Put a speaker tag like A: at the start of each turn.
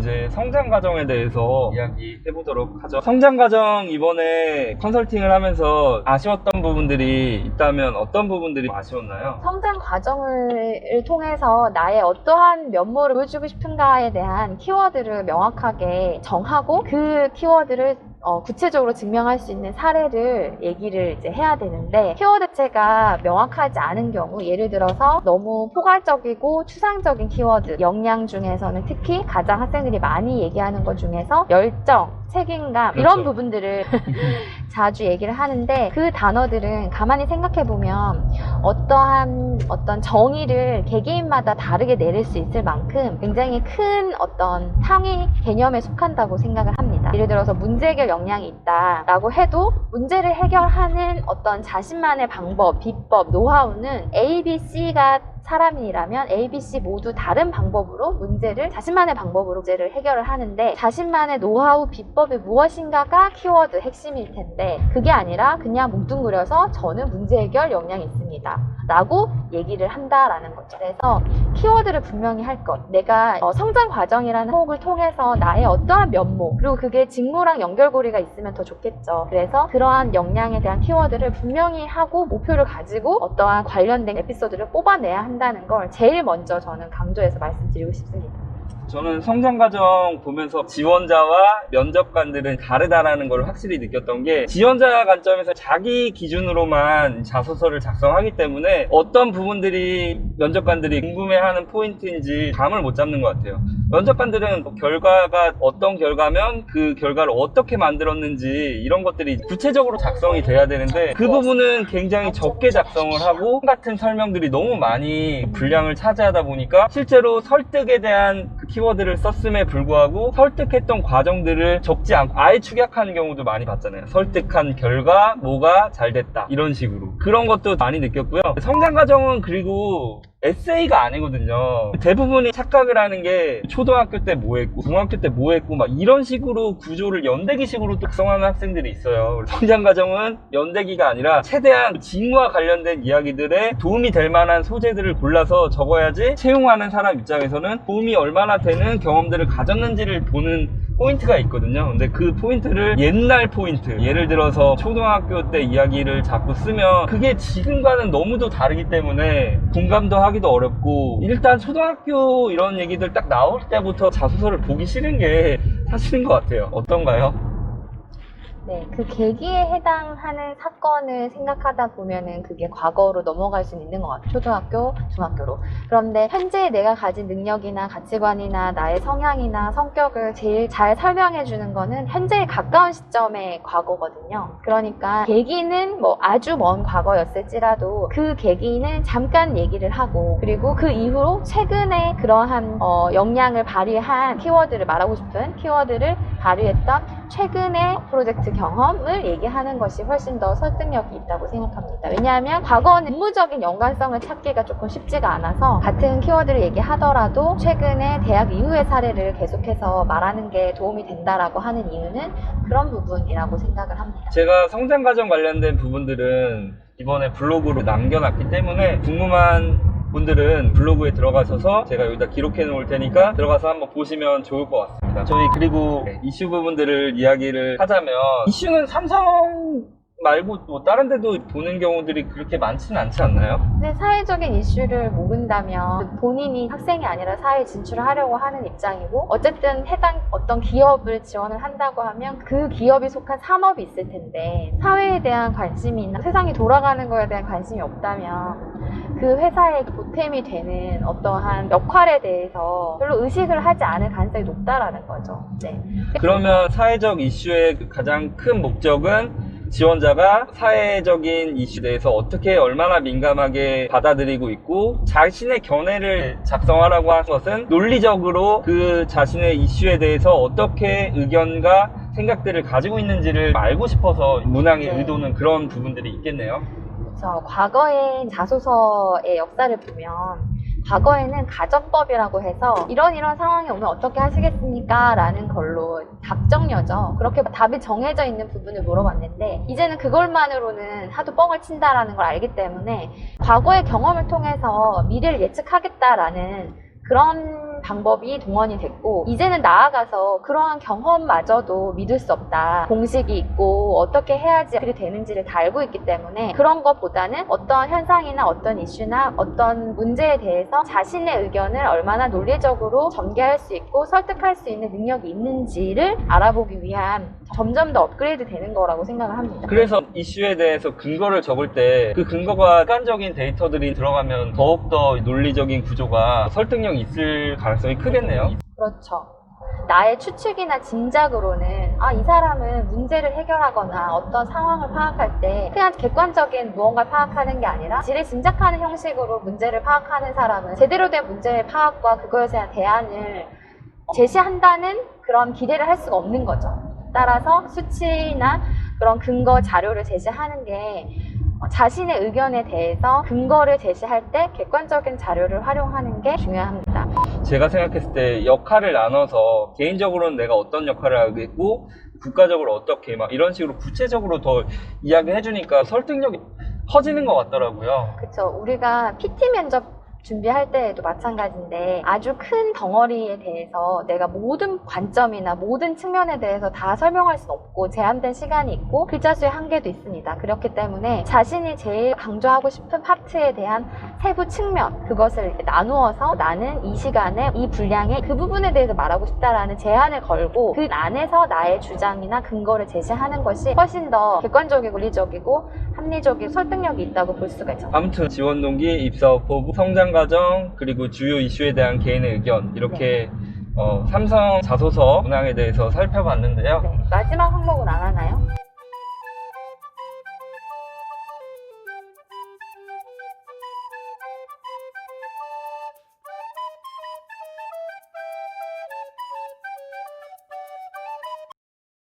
A: 이제 성장 과정에 대해서 이야기해 보도록 하죠. 성장 과정 이번에 컨설팅을 하면서 아쉬웠던 부분들이 있다면 어떤 부분들이 아쉬웠나요?
B: 성장 과정을 통해서 나의 어떠한 면모를 보여주고 싶은가에 대한 키워드를 명확하게 정하고 그 키워드를 구체적으로 증명할 수 있는 사례를 얘기를 이제 해야 되는데, 키워드체가 명확하지 않은 경우, 예를 들어서 너무 포괄적이고 추상적인 키워드, 역량 중에서는 특히 가장 학생들이 많이 얘기하는 것 중에서 열정, 책임감, 이런
A: 그렇죠.
B: 부분들을 자주 얘기를 하는데, 그 단어들은 가만히 생각해보면 어떤 정의를 개개인마다 다르게 내릴 수 있을 만큼 굉장히 큰 어떤 상위 개념에 속한다고 생각을 합니다. 예를 들어서 문제 해결 역량이 있다라고 해도 문제를 해결하는 어떤 자신만의 방법, 비법, 노하우는 A, B, C가 사람이라면 A, B, C 모두 다른 방법으로 자신만의 방법으로 문제를 해결을 하는데, 자신만의 노하우, 비법이 무엇인가가 키워드 핵심일 텐데, 그게 아니라 그냥 뭉뚱그려서 저는 문제 해결 역량이 있습니다 라고 얘기를 한다라는 거죠. 그래서 키워드를 분명히 할 것, 내가 성장 과정이라는 호흡을 통해서 나의 어떠한 면모, 그리고 그게 직무랑 연결고리가 있으면 더 좋겠죠. 그래서 그러한 역량에 대한 키워드를 분명히 하고 목표를 가지고 어떠한 관련된 에피소드를 뽑아내야 한다는 걸 제일 먼저 저는 강조해서 말씀드리고 싶습니다.
A: 저는 성장 과정 보면서 지원자와 면접관들은 다르다라는 걸 확실히 느꼈던 게, 지원자 관점에서 자기 기준으로만 자소서를 작성하기 때문에 어떤 부분들이 면접관들이 궁금해하는 포인트인지 감을 못 잡는 것 같아요. 면접관들은 결과가 어떤 결과면 그 결과를 어떻게 만들었는지 이런 것들이 구체적으로 작성이 돼야 되는데, 그 부분은 굉장히 적게 작성을 하고 같은 설명들이 너무 많이 분량을 차지하다 보니까 실제로 설득에 대한 그 키워드를 썼음에 불구하고 설득했던 과정들을 적지 않고 아예 축약하는 경우도 많이 봤잖아요. 설득한 결과 뭐가 잘 됐다, 이런 식으로. 그런 것도 많이 느꼈고요. 성장 과정은 그리고 에세이가 아니거든요. 대부분이 착각을 하는 게 초등학교 때 뭐 했고 중학교 때 뭐 했고 막 이런 식으로 구조를 연대기식으로 작성하는 학생들이 있어요. 성장 과정은 연대기가 아니라 최대한 직무와 관련된 이야기들에 도움이 될 만한 소재들을 골라서 적어야지 채용하는 사람 입장에서는 도움이 얼마나 되는 경험들을 가졌는지를 보는 포인트가 있거든요. 근데 그 포인트를 옛날 포인트, 예를 들어서 초등학교 때 이야기를 자꾸 쓰면 그게 지금과는 너무도 다르기 때문에 공감도 하기도 어렵고, 일단 초등학교 이런 얘기들 딱 나올 때부터 자소서를 보기 싫은 게 사실인 것 같아요. 어떤가요?
B: 네, 그 계기에 해당하는 사건을 생각하다 보면은 그게 과거로 넘어갈 수는 있는 것 같아요. 초등학교, 중학교로. 그런데 현재 내가 가진 능력이나 가치관이나 나의 성향이나 성격을 제일 잘 설명해 주는 거는 현재에 가까운 시점의 과거거든요. 그러니까 계기는 뭐 아주 먼 과거였을지라도 그 계기는 잠깐 얘기를 하고, 그리고 그 이후로 최근에 그러한 역량을 발휘한 키워드를, 말하고 싶은 키워드를 발휘했던 최근의 프로젝트 경험을 얘기하는 것이 훨씬 더 설득력이 있다고 생각합니다. 왜냐하면 과거는 업무적인 연관성을 찾기가 조금 쉽지가 않아서 같은 키워드를 얘기하더라도 최근에 대학 이후의 사례를 계속해서 말하는 게 도움이 된다라고 하는 이유는 그런 부분이라고 생각을 합니다.
A: 제가 성장 과정 관련된 부분들은 이번에 블로그로 남겨놨기 때문에 궁금한 분들은 블로그에 들어가셔서 제가 여기다 기록해 놓을 테니까 들어가서 한번 보시면 좋을 것 같습니다. 저희 그리고 이슈 부분들을 이야기를 하자면, 이슈는 삼성 말고 뭐 다른 데도 보는 경우들이 그렇게 많지는 않지 않나요?
B: 근데 사회적인 이슈를 모른다면 본인이 학생이 아니라 사회에 진출을 하려고 하는 입장이고, 어쨌든 해당 어떤 기업을 지원을 한다고 하면 그 기업이 속한 산업이 있을 텐데, 사회에 대한 관심이나 세상이 돌아가는 거에 대한 관심이 없다면 그 회사의 보탬이 되는 어떠한 역할에 대해서 별로 의식을 하지 않을 가능성이 높다라는 거죠. 네.
A: 그러면 사회적 이슈의 가장 큰 목적은 지원자가 사회적인 이슈에 대해서 어떻게 얼마나 민감하게 받아들이고 있고, 자신의 견해를 작성하라고 하는 것은 논리적으로 그 자신의 이슈에 대해서 어떻게 의견과 생각들을 가지고 있는지를 알고 싶어서 문항의 의도는 그런 부분들이 있겠네요.
B: 그렇죠. 과거의 자소서의 역사를 보면 과거에는 가정법이라고 해서 이런 상황이 오면 어떻게 하시겠습니까? 라는 걸로 답정려죠. 그렇게 답이 정해져 있는 부분을 물어봤는데, 이제는 그걸만으로는 하도 뻥을 친다라는 걸 알기 때문에 과거의 경험을 통해서 미래를 예측하겠다라는 그런 방법이 동원이 됐고, 이제는 나아가서 그러한 경험마저도 믿을 수 없다. 공식이 있고 어떻게 해야지 그리 되는지를 다 알고 있기 때문에 그런 것보다는 어떤 현상이나 어떤 이슈나 어떤 문제에 대해서 자신의 의견을 얼마나 논리적으로 전개할 수 있고 설득할 수 있는 능력이 있는지를 알아보기 위한 점점 더 업그레이드 되는 거라고 생각을 합니다.
A: 그래서 이슈에 대해서 근거를 적을 때 그 근거가 객관적인 데이터들이 들어가면 더욱더 논리적인 구조가 설득력이 있을 가능성이 크겠네요.
B: 그렇죠. 나의 추측이나 짐작으로는 이 사람은 문제를 해결하거나 어떤 상황을 파악할 때 그냥 객관적인 무언가를 파악하는 게 아니라 지레 짐작하는 형식으로 문제를 파악하는 사람은 제대로 된 문제의 파악과 그거에 대한 대안을 제시한다는 그런 기대를 할 수가 없는 거죠. 따라서 수치나 그런 근거 자료를 제시하는 게 자신의 의견에 대해서 근거를 제시할 때 객관적인 자료를 활용하는 게 중요합니다.
A: 제가 생각했을 때 역할을 나눠서 개인적으로는 내가 어떤 역할을 하겠고 국가적으로 어떻게 막 이런 식으로 구체적으로 더 이야기해 주니까 설득력이 커지는 것 같더라고요.
B: 그렇죠. 우리가 PT 면접 준비할 때에도 마찬가지인데 아주 큰 덩어리에 대해서 내가 모든 관점이나 모든 측면에 대해서 다 설명할 수는 없고 제한된 시간이 있고 글자 수의 한계도 있습니다. 그렇기 때문에 자신이 제일 강조하고 싶은 파트에 대한 세부 측면 그것을 이렇게 나누어서 나는 이 시간에 이 분량에 그 부분에 대해서 말하고 싶다라는 제한을 걸고 그 안에서 나의 주장이나 근거를 제시하는 것이 훨씬 더 객관적이고 논리적이고 합리적이고 설득력이 있다고 볼 수가 있죠.
A: 아무튼 지원 동기, 입사 포부, 성장 과정, 그리고 주요 이슈에 대한 개인의 의견 이렇게 삼성 자소서 문항에 대해서 살펴봤는데요.
B: 네. 마지막 항목은 안 하나요?